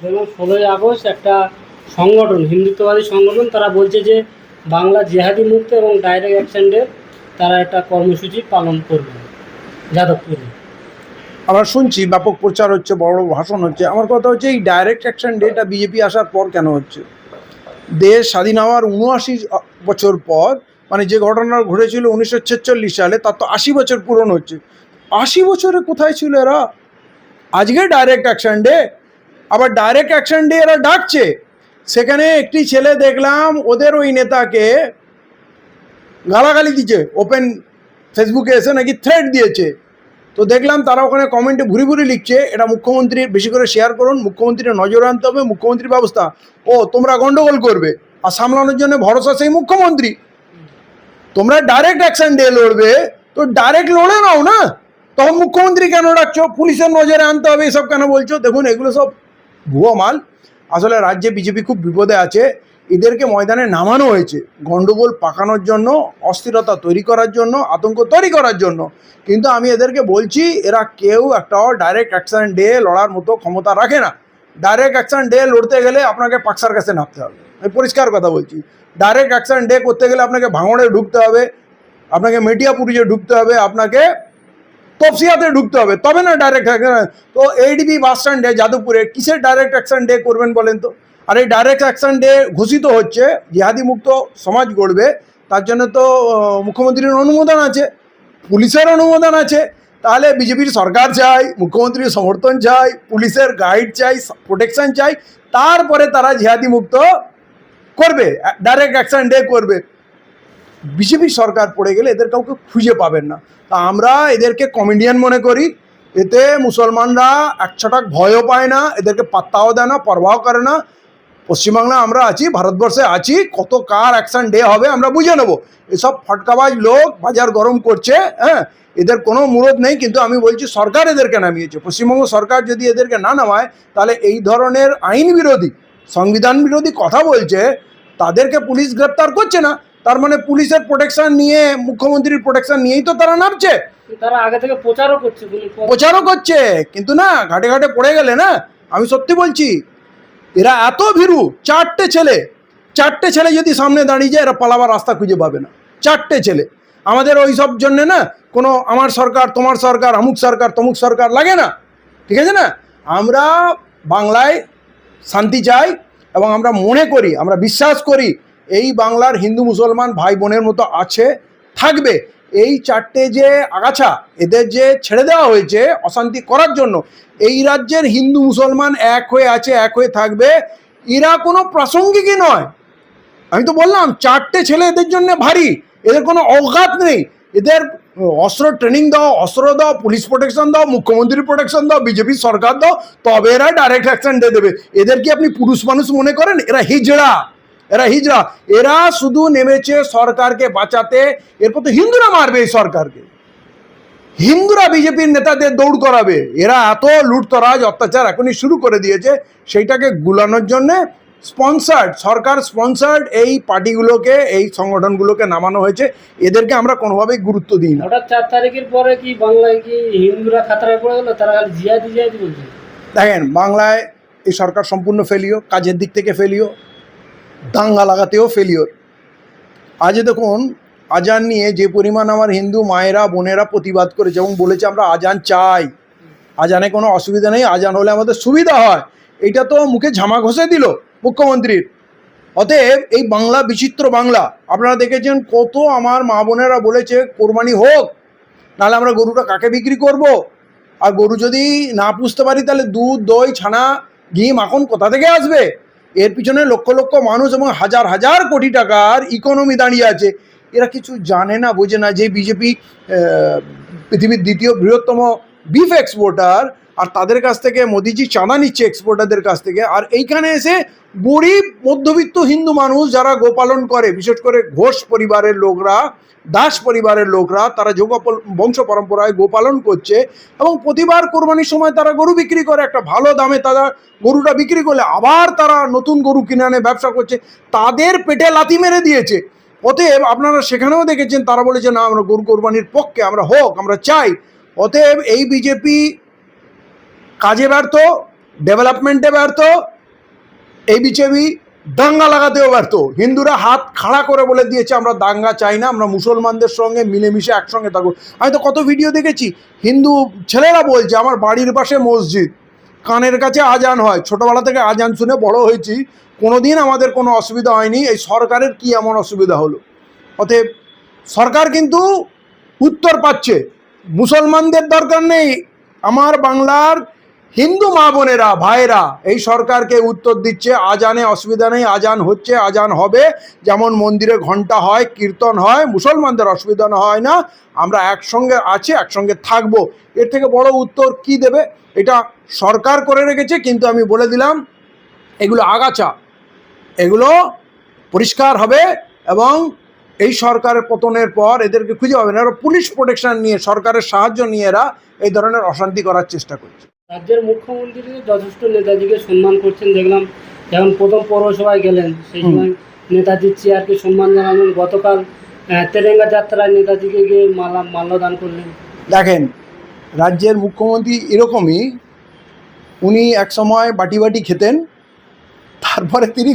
ধরুন 16ই আগস্ট একটা সংগঠন, হিন্দুত্ববাদী সংগঠন, তারা বলছে যে বাংলা জেহাদি মুক্ত এবং ডাইরেক্ট অ্যাকশন ডে তারা একটা কর্মসূচি পালন করবে যাদবপুরে। আমরা শুনছি ব্যাপক প্রচার হচ্ছে, বড় ভাষণ হচ্ছে। আমার কথা হচ্ছে এই ডাইরেক্ট অ্যাকশন ডেটা বিজেপি আসার পর কেন হচ্ছে? দেশ স্বাধীন হওয়ার 79 বছর পর, মানে যে ঘটনা ঘটেছিল 1946 সালে, তার তো 80 বছর পূরণ হচ্ছে। 80 বছরে কোথায় ছিল এরা? আজকে ডাইরেক্ট অ্যাকশন ডে, আবার ডাইরেক্ট অ্যাকশন ডে এরা ডাকছে। সেখানে একটি ছেলে দেখলাম ওদের ওই নেতাকে গালাগালি দিচ্ছে, ওপেন ফেসবুকে এসে নাকি থ্রেড দিয়েছে। তো দেখলাম তারা ওখানে কমেন্টে ভুরি ভুরি লিখছে, এটা মুখ্যমন্ত্রীর বেশি করে শেয়ার করুন, মুখ্যমন্ত্রীর নজরে আনতে হবে, মুখ্যমন্ত্রীর ব্যবস্থা। ও তোমরা গন্ডগোল করবে আর সামলানোর জন্য ভরসা সেই মুখ্যমন্ত্রী। তোমরা ডাইরেক্ট অ্যাকশন ডে লড়বে, তো ডাইরেক্ট লড়ে নাও না, তখন মুখ্যমন্ত্রী কেন ডাকছো? পুলিশের নজরে আনতে হবে এসব কেন বলছো? দেখুন এগুলো সব ভুয়ো মাল। আসলে রাজ্যে বিজেপি খুব বিপদে আছে। এদেরকে ময়দানে নামানো হয়েছে গন্ডগোল পাকানোর জন্য, অস্থিরতা তৈরি করার জন্য, আতঙ্ক তৈরি করার জন্য। কিন্তু আমি এদেরকে বলছি, এরা কেউ একটাও ডাইরেক্ট অ্যাকশন ডে লড়ার মতো ক্ষমতা রাখে না। ডাইরেক্ট অ্যাকশন ডে লড়তে গেলে আপনাকে পাকসার কাছে নামতে হবে, আমি পরিষ্কার কথা বলছি। ডাইরেক্ট অ্যাকশন ডে করতে গেলে আপনাকে ভাঙড়ে ঢুকতে হবে, আপনাকে মেটিয়াপুরিজে ঢুকতে হবে, আপনাকে তপসিয়াতে ঢুকতে হবে, তবে না ডাইরেক্ট অ্যাকশন। তো এইডিবি বাস স্ট্যান্ডে যাদবপুরে কিসের ডাইরেক্ট অ্যাকশন ডে করবেন বলেন তো? আর এই ডাইরেক্ট অ্যাকশন ডে ঘোষিত হচ্ছে, জিহাদি মুক্ত সমাজ গড়বে, তার জন্য তো মুখ্যমন্ত্রীর অনুমোদন আছে, পুলিশের অনুমোদন আছে। তাহলে বিজেপির সরকার চাই, মুখ্যমন্ত্রীর সমর্থন চাই, পুলিশের গাইড চাই, প্রোটেকশন চাই, তারপরে তারা জিহাদি মুক্ত করবে, ডাইরেক্ট অ্যাকশন ডে করবে। বিজেপি সরকার পড়ে গেলে এদের কাউকে খুঁজে পাবেন না। তা আমরা এদেরকে কমেডিয়ান মনে করি। এতে মুসলমানরা এক ছটাক ভয়ও পায় না, এদেরকে পাত্তাও দেয় না, পরবাহ করে না। পশ্চিমবাংলায় আমরা আছি, ভারতবর্ষে আছি, কত কার অ্যাকশন ডে হবে আমরা বুঝে নেবো। এসব ফটকাবাজ লোক বাজার গরম করছে, হ্যাঁ, এদের কোনো মুরদ নেই। কিন্তু আমি বলছি সরকার এদেরকে নামিয়েছে। পশ্চিমবঙ্গ সরকার যদি এদেরকে না নামায়, তাহলে এই ধরনের আইন বিরোধী, সংবিধান বিরোধী কথা বলছে, তাদেরকে পুলিশ গ্রেপ্তার করছে না, তার মানে পুলিশের প্রোটেকশন নিয়ে, মুখ্যমন্ত্রীর প্রোটেকশন নিয়েই তো তারা নামছে। তারা আগে থেকে প্রচারও করছে, প্রচারও করছে, কিন্তু না, ঘাটে ঘাটে পড়ে গেলে না, আমি সত্যি বলছি, এরা এত ভীরু। চারটে ছেলে যদি সামনে দাঁড়িয়ে যায়, এরা পালাবার রাস্তা খুঁজে পাবে না। চারটে ছেলে। আমাদের ওই সব জন্যে না কোনো আমার সরকার, তোমার সরকার, অমুক সরকার, তমুক সরকার লাগে না, ঠিক আছে না? আমরা বাংলায় শান্তি চাই এবং আমরা মনে করি, আমরা বিশ্বাস করি এই বাংলার হিন্দু মুসলমান ভাই বোনের মতো আছে, থাকবে। এই চারটে যে আগাছা এদের যে ছেড়ে দেওয়া হয়েছে অশান্তি করার জন্য, এই রাজ্যের হিন্দু মুসলমান এক হয়ে আছে, এক হয়ে থাকবে। এরা কোনো প্রাসঙ্গিকই নয়। আমি তো বললাম চারটে ছেলে এদের জন্য ভারী, এদের কোনো অঘাত নেই। এদের অস্ত্র ট্রেনিং দাও, অস্ত্র দাও, পুলিশ প্রোটেকশন দাও, মুখ্যমন্ত্রীর প্রোটেকশন দাও, বিজেপির সরকার দাও, তবে এরা ডাইরেক্ট অ্যাকশন দিয়ে দেবে। এদের কি আপনি পুরুষ মানুষ মনে করেন? এরা হিজড়া, এরা শুধু নেমেছে সরকারকে বাঁচাতে। এরপর তো হিন্দুরা মারবে এই সরকারকে, হিন্দুরা বিজেপির নেতাদের দৌড় করাবে। এরা এত লুটতরাজ অত্যাচার এখনই শুরু করে দিয়েছে, সেইটাকে গুলানোর জন্য স্পন্সার্ড, সরকার স্পন্সার্ড এই পার্টিগুলোকে, এই সংগঠনগুলোকে নামানো হয়েছে। এদেরকে আমরা কোনোভাবেই গুরুত্ব দিই না। হঠাৎ 4 তারিখের পরে কি বাংলায় কি হিন্দুরা খাতারায় পড়ে গেল? তারা খালি জিহাদি বলছে। দেখেন, বাংলায় এই সরকার সম্পূর্ণ ফেলিওর, কাজের দিক থেকে ফেলিওর, দাঙ্গা লাগাতেও ফেলিওর। আজ দেখুন আজান নিয়ে যে পরিমাণ আমার হিন্দু মায়েরা বোনেরা প্রতিবাদ করেছে এবং বলেছে আমরা আজান চাই, আজানে কোনো অসুবিধা নেই, আজান হলে আমাদের সুবিধা হয়, এইটা তো মুখে ঝামা ঘষে দিল মুখ্যমন্ত্রীর। অতএব এই বাংলা বিচিত্র বাংলা, আপনারা দেখেছেন কত আমার মা বোনেরা বলেছে কোরবানি হোক, নাহলে আমরা গরুটা কাকে বিক্রি করব? আর গরু যদি না পুষতে পারি তাহলে দুধ, দই, ছানা, ঘি, মাখন কোথা থেকে আসবে? এর পিছনে লক্ষ লক্ষ মানুষ এবং হাজার হাজার কোটি টাকার ইকোনমি দাঁড়িয়ে আছে। এরা কিছু জানে না, বোঝে না যে বিজেপি পৃথিবীর দ্বিতীয় বৃহত্তম বিফ এক্সপোর্টার, আর তাদের কাছ থেকে মোদিজি চাঁদা নিচ্ছে এক্সপোর্টারদের কাছ থেকে। আর এইখানে এসে গরিব মধ্যবিত্ত হিন্দু মানুষ যারা গোপালন করে, বিশেষ করে ঘোষ পরিবারের লোকরা, দাস পরিবারের লোকরা, তারা বংশ পরম্পরায় গোপালন করছে এবং প্রতিবার কোরবানির সময় তারা গরু বিক্রি করে, একটা ভালো দামে তারা গরুটা বিক্রি করলে আবার তারা নতুন গরু কিনে আনে ব্যবসা করছে, তাদের পেটে লাথি মেরে দিয়েছে। অতএব আপনারা সেখানেও দেখেছেন তারা বলেছে না আমরা গরু কোরবানির পক্ষে, আমরা হোক, আমরা চাই। অতএব এই বিজেপি কাজে ব্যর্থ, ডেভেলপমেন্টে ব্যর্থ, এই বিচেবি দাঙ্গা লাগাতেও ব্যর্থ। হিন্দুরা হাত খাড়া করে বলে দিয়েছে আমরা দাঙ্গা চাই না, আমরা মুসলমানদের সঙ্গে মিলেমিশে একসঙ্গে থাকবো। আমি তো কত ভিডিও দেখেছি, হিন্দু ছেলেরা বলছে আমার বাড়ির পাশে মসজিদ, কানের কাছে আজান হয়, ছোটোবেলা থেকে আজান শুনে বড় হয়েছি, কোনো দিন আমাদের কোনো অসুবিধা হয়নি, এই সরকারের কি এমন অসুবিধা হলো? অতএব সরকার কিন্তু উত্তর পাচ্ছে, মুসলমানদের দরকার নেই, আমার বাংলার হিন্দু মা বোনেরা ভাইরা এই সরকারকে উত্তর দিচ্ছে। আজানে অসুবিধা নেই, আজান হচ্ছে, আজান হবে, যেমন মন্দিরে ঘন্টা হয়, কীর্তন হয়, মুসলমানদের অসুবিধা হয় না, আমরা একসঙ্গে আছি, একসঙ্গে থাকবো। এর থেকে বড় উত্তর কি দেবে? এটা সরকার করে রেখেছে, কিন্তু আমি বলে দিলাম এগুলো আগাছা, এগুলো পরিষ্কার হবে এবং এই সরকারের পতনের পর এদেরকে খুঁজে পাবে না। এরা পুলিশ প্রোটেকশন নিয়ে, সরকারের সাহায্য নিয়ে এরা এই ধরনের অশান্তি করার চেষ্টা করছে। রাজ্যের মুখ্যমন্ত্রী যথেষ্ট নেতাজিকে সম্মান করছেন দেখলাম, যখন প্রথম পৌরসভায় গেলেন সেই সময় নেতাজির চেয়ারকে সম্মান জানালেন। গতকাল তেলেঙ্গা যাত্রায় নেতাজিকে গিয়ে মাল্যদান করলেন। দেখেন, রাজ্যের মুখ্যমন্ত্রী এরকমই, উনি একসময় বাটি বাটি খেতেন, তারপরে তিনি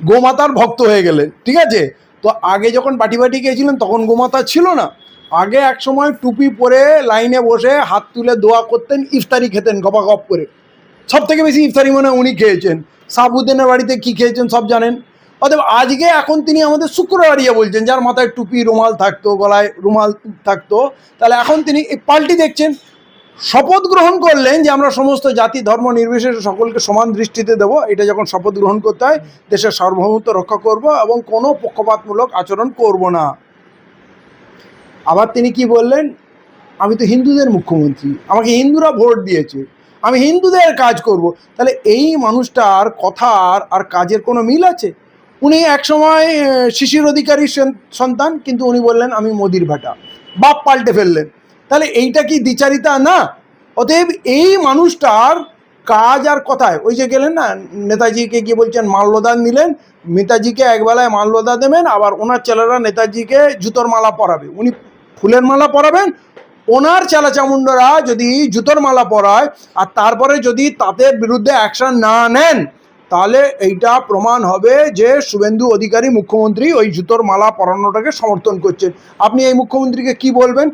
গোমাতার ভক্ত হয়ে গেলেন, ঠিক আছে? তো আগে যখন বাটি বাটি খেয়েছিলেন তখন গোমাতা ছিল না। আগে এক সময় টুপি পরে লাইনে বসে হাত তুলে দোয়া করতেন, ইফতারি খেতেন গপাগপ করে। সব থেকে বেশি ইফতারি মনে হয় উনি খেয়েছেন। সাবুদ্দিনের বাড়িতে কি খেয়েছেন সব জানেন। অতএব আজকে এখন তিনি আমাদের শুক্রবারিয়া বলছেন, যার মাথায় টুপি রুমাল থাকতো, গলায় রুমাল থাকতো, তাহলে এখন তিনি এই পাল্টি দেখছেন। শপথ গ্রহণ করলেন যে আমরা সমস্ত জাতি ধর্ম নির্বিশেষে সকলকে সমান দৃষ্টিতে দেবো। এটা যখন শপথ গ্রহণ করতে হয়, দেশের সার্বভৌমত্ব রক্ষা করব এবং কোনো পক্ষপাতমূলক আচরণ করব না। আবার তিনি কি বললেন, আমি তো হিন্দুদের মুখ্যমন্ত্রী, আমাকে হিন্দুরা ভোট দিয়েছে, আমি হিন্দুদের কাজ করব। তাহলে এই মানুষটার কথার আর কাজের কোনো মিল আছে? উনি একসময় শিশির অধিকারীর সন্তান, কিন্তু উনি বললেন আমি মোদির ভাটা, বাপ পাল্টে ফেললেন। তাহলে এইটা কি দ্বিচারিতা না? অতএব এই মানুষটার কাজ আর কথায়, ওই যে গেলেন না নেতাজিকে গিয়ে বলছেন মাল্যদান নিলেন, নেতাজিকে একবেলায় মাল্যদান দেবেন, আবার ওনার ছেলেরা নেতাজিকে জুতোর মালা পরাবে, উনি ফুলের মালা পরাবেন। ওনার চালাচামুন্ডরা যদি জুতোর মালা পরায় আর তারপরে যদি তাদের বিরুদ্ধে অ্যাকশন না নেন, তাহলে এইটা প্রমাণ হবে যে শুভেন্দু অধিকারী মুখ্যমন্ত্রী ওই জুতোর মালা পরানোটাকে সমর্থন করছেন। আপনি এই মুখ্যমন্ত্রীকে কি বলবেন?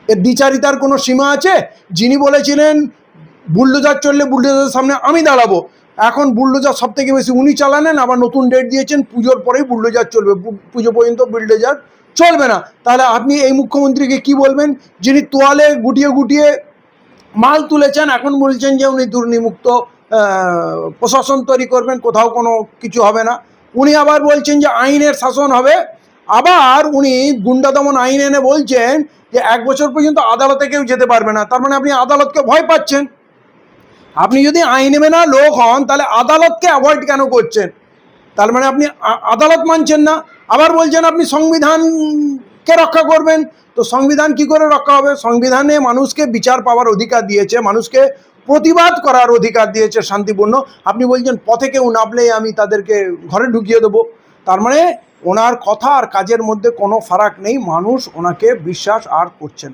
এর দ্বিচারিতার কোনো সীমা আছে? যিনি বলেছিলেন বুলডোজার চললে বুলডোজারের সামনে আমি দাঁড়াবো, এখন বুলডোজার সব থেকে বেশি উনি চালানেন, আবার নতুন ডেট দিয়েছেন পুজোর পরেই বুলডোজার চলবে, পুজো পর্যন্ত বুলডোজার চলবে না। তাহলে আপনি এই মুখ্যমন্ত্রীকে কি বলবেন, যিনি তোয়ালে গুটিয়ে গুটিয়ে মাল তুলেছেন, এখন বলছেন যে উনি দুর্নীতিমুক্ত প্রশাসন তৈরি করবেন, কোথাও কোনো কিছু হবে না। উনি আবার বলছেন যে আইনের শাসন হবে, আবার উনি গুন্ডা দমন আইন এনে বলছেন যে 1 বছর পর্যন্ত আদালতে কেউ যেতে পারবে না। তার মানে আপনি আদালতকে ভয় পাচ্ছেন। আপনি যদি আইন মেনা লোক হন তাহলে আদালতকে অ্যাভয়েড কেন করছেন? তার মানে আপনি আদালত মানছেন না। আবার বলছেন আপনি সংবিধানকে রক্ষা করবেন। তো সংবিধান কি করে রক্ষা হবে? সংবিধানে মানুষকে বিচার পাওয়ার অধিকার দিয়েছে, মানুষকে প্রতিবাদ করার অধিকার দিয়েছে শান্তিপূর্ণ। আপনি বলছেন পথে কেউ নামলেই আমি তাদেরকে ঘরে ঢুকিয়ে দেবো। তার মানে ওনার কথা আর কাজের মধ্যে কোনো ফারাক নেই, মানুষ ওনাকে বিশ্বাস আর করছে না।